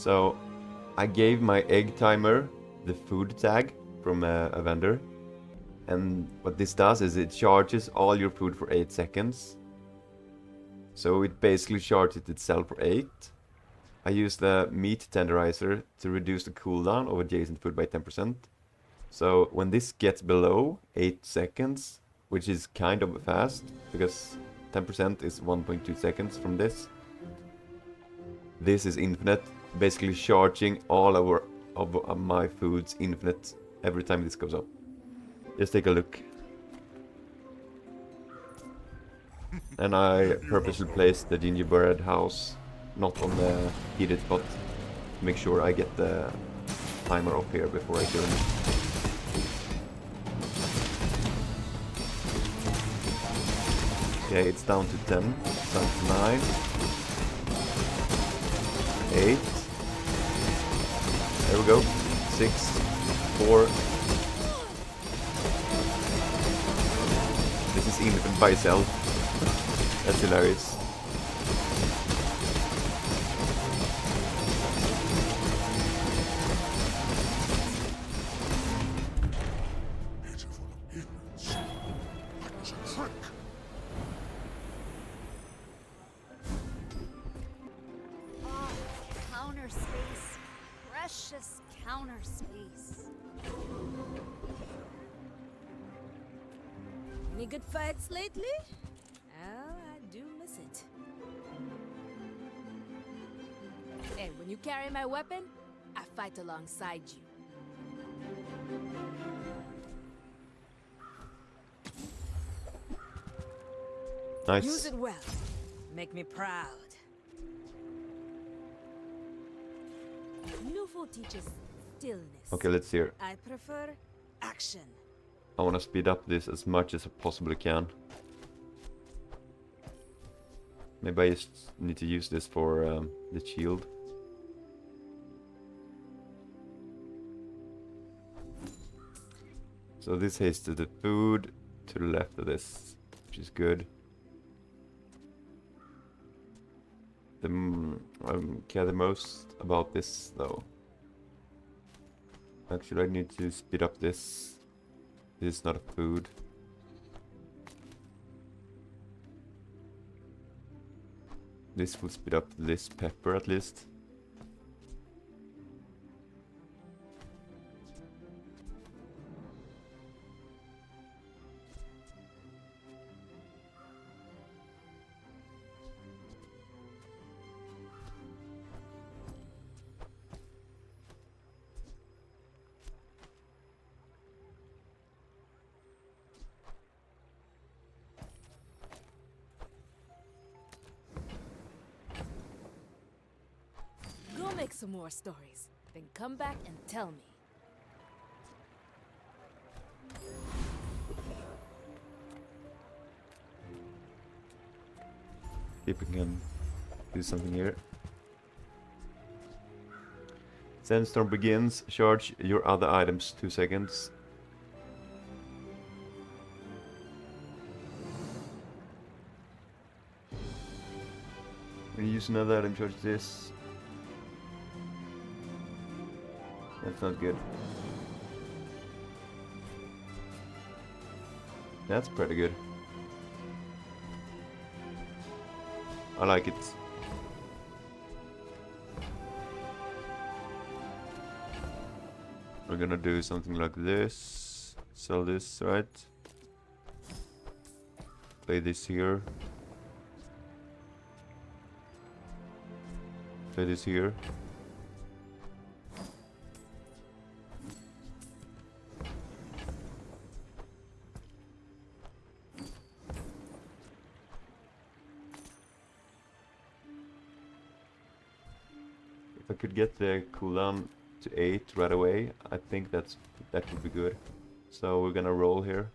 So I gave my egg timer the food tag from a vendor. And what this does is it charges all your food for 8 seconds. So it basically charges itself for 8. I use the meat tenderizer to reduce the cooldown of adjacent food by 10%. So when this gets below 8 seconds, which is kind of fast, because 10% is 1.2 seconds from this. This is infinite, basically charging all of my foods infinite every time this goes up. Just take a look. And I purposely placed the gingerbread house not on the heated spot to make sure I get the timer off here before I kill him. Okay, it's down to 10, it's down to 9, 8, there we go, 6, 4. This is infinite by itself. That's hilarious. Counter space. Precious counter space. Any good fights lately? Oh, I do miss it. Hey, when you carry my weapon, I fight alongside you. Nice. Use it well. Make me proud. Nufo teaches stillness. Okay, let's hear. I prefer action. I want to speed up this as much as I possibly can. Maybe I just need to use this for the shield. So this hasted the food to the left of this, which is good. I care the most about this though. Actually, I need to speed up this. This is not a food. This will speed up this pepper at least. Go make some more stories, then come back and tell me. See if we can do something here. Sandstorm begins. Charge your other items 2 seconds. When you use another item, charge this. That's not good. That's pretty good. I like it. We're gonna do something like this. Sell this, right? Play this here. Play this here. If I could get the cooldown to 8 right away, I think that would be good. So we're gonna roll here.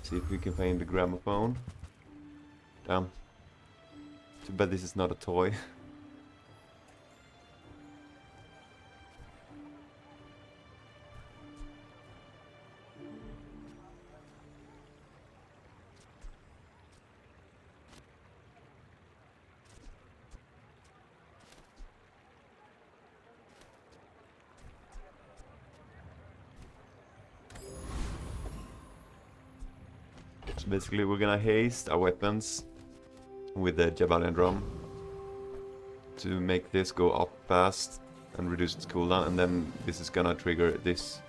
See if we can find the gramophone. Damn. Too bad this is not a toy. So basically we're gonna haste our weapons with the Jabalian drum to make this go up fast and reduce its cooldown, and then this is gonna trigger this.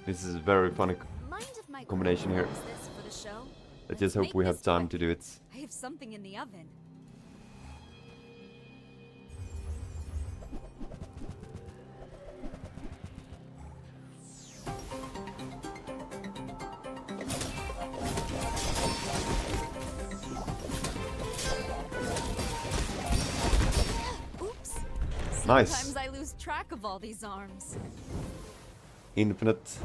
This is a very funny Mind if my combination here. grandma loves this for the show? I just Let's hope make we have this time quick. to do it. I have something in the oven. Oops. Nice. Sometimes I lose track of all these arms. Infinite.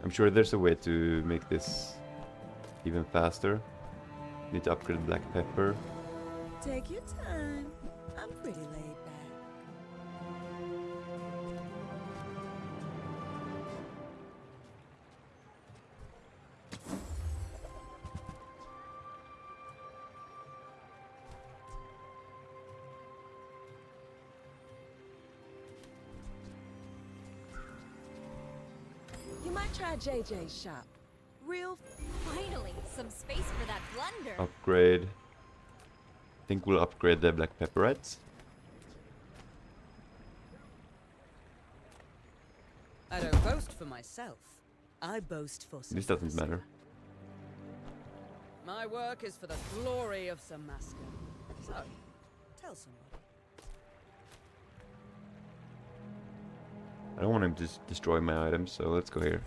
I'm sure there's a way to make this even faster. Need to upgrade black pepper. Take your time. I'm pretty laid back. You might try JJ's shop. Real. Finally, some space for that blender. Upgrade. I think we'll upgrade the black pepper, right? I don't boast for myself. I boast for This doesn't Samaska. matter. My work is for the glory of Samaska. So, tell somebody. I don't want him to destroy my items, so let's go here.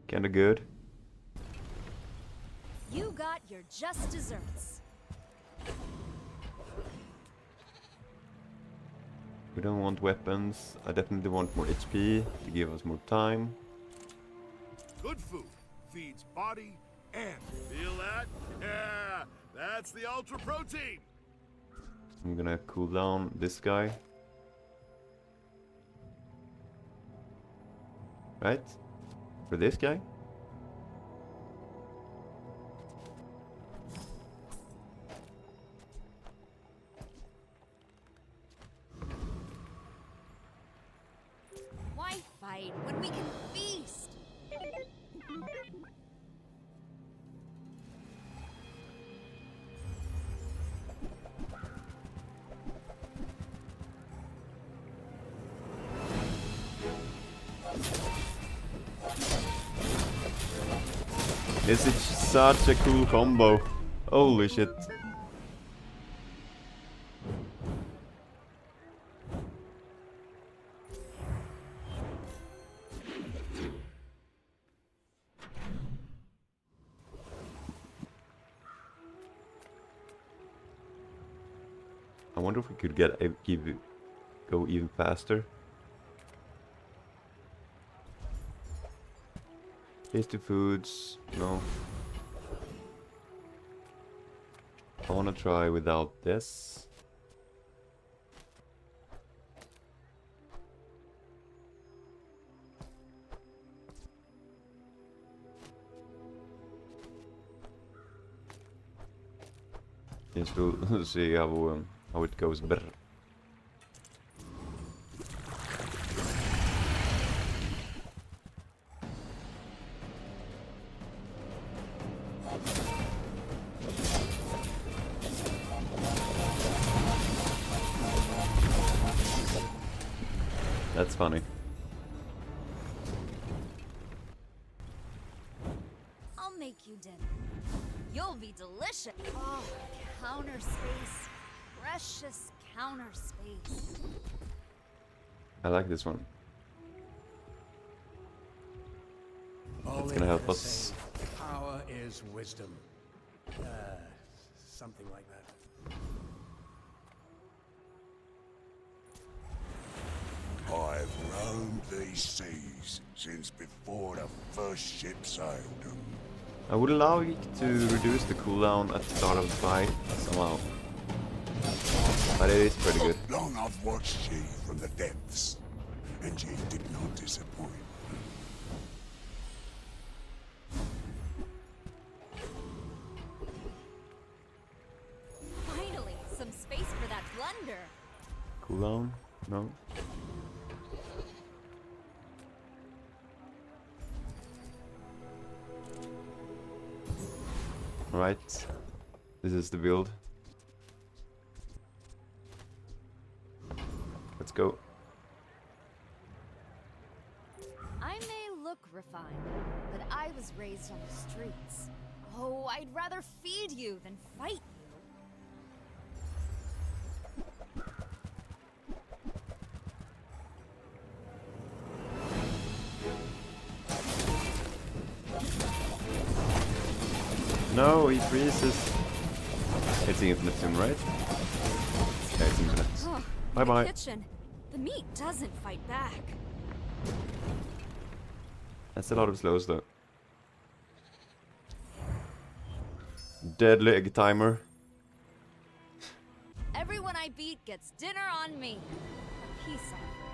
Kinda good. You got your just desserts. We don't want weapons. I definitely want more HP to give us more time. Good food feeds body and feel that? Yeah, that's the ultra protein. I'm gonna cool down this guy. Right? For this guy? Why fight when we can feast? This is such a cool combo. Holy shit. I wonder if we could go even faster. Tasty foods, no. I wanna try without this. Just to see how it goes better. That's funny. I'll make you dinner. You'll be delicious. Oh, counter space. Precious counter space. I like this one. It's gonna help us. Power is wisdom. Something like that. I've roamed these seas since before the first ship sailed them. I would like to reduce the cooldown at the start of the fight somehow. But it is pretty good. Long I've watched ye from the depths, and ye did not disappoint. Finally, some space for that blunder. Cooldown? No. Alright. This is the build. Let's go. I may look refined, but I was raised on the streets. Oh, I'd rather feed you than fight you. No, he freezes. It's the infinite soon, right? Yeah, it's infinite. Oh, Bye bye. The kitchen. The meat doesn't fight back. That's a lot of slows though. Deadly egg timer. Everyone I beat gets dinner on me. A peace offering.